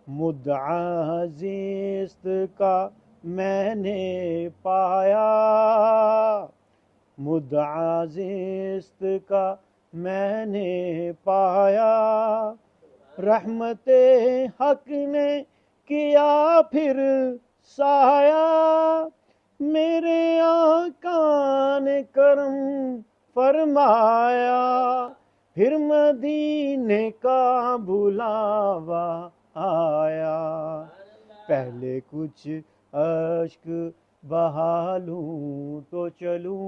مدعا زیست کا میں نے پایا، مدعا زیست کا میں نے پایا، رحمت حق نے کیا پھر سایہ، میرے آقا نے کرم فرمایا، پھر مدینے کا بلاوا آیا، پہلے کچھ اشک بہا لوں تو چلوں،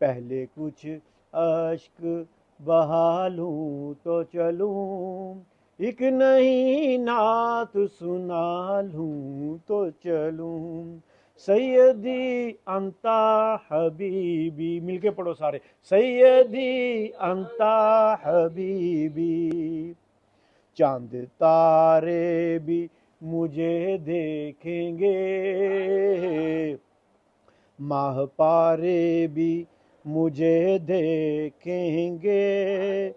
پہلے کچھ اشک بہا لوں تو چلوں، ایک نئی نعت سنا لوں تو چلوں، سیدی انتا حبیبی، مل کے پڑھو سارے، سیدی انتا حبیبی، چاند تارے بھی مجھے دیکھیں گے، ماہ پارے بھی مجھے دیکھیں گے،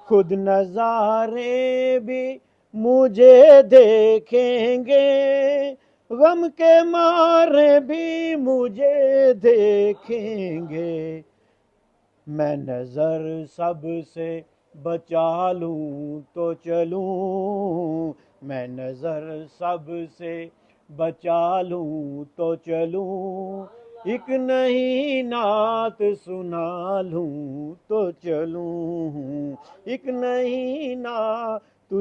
خود نظارے بھی مجھے دیکھیں گے، غم کے مارے بھی مجھے دیکھیں گے، میں نظر سب سے بچا لوں تو چلوں، میں نظر سب سے بچا لوں تو چلوں، ایک نئی نعت سنا لوں تو چلوں، ایک نئی نعت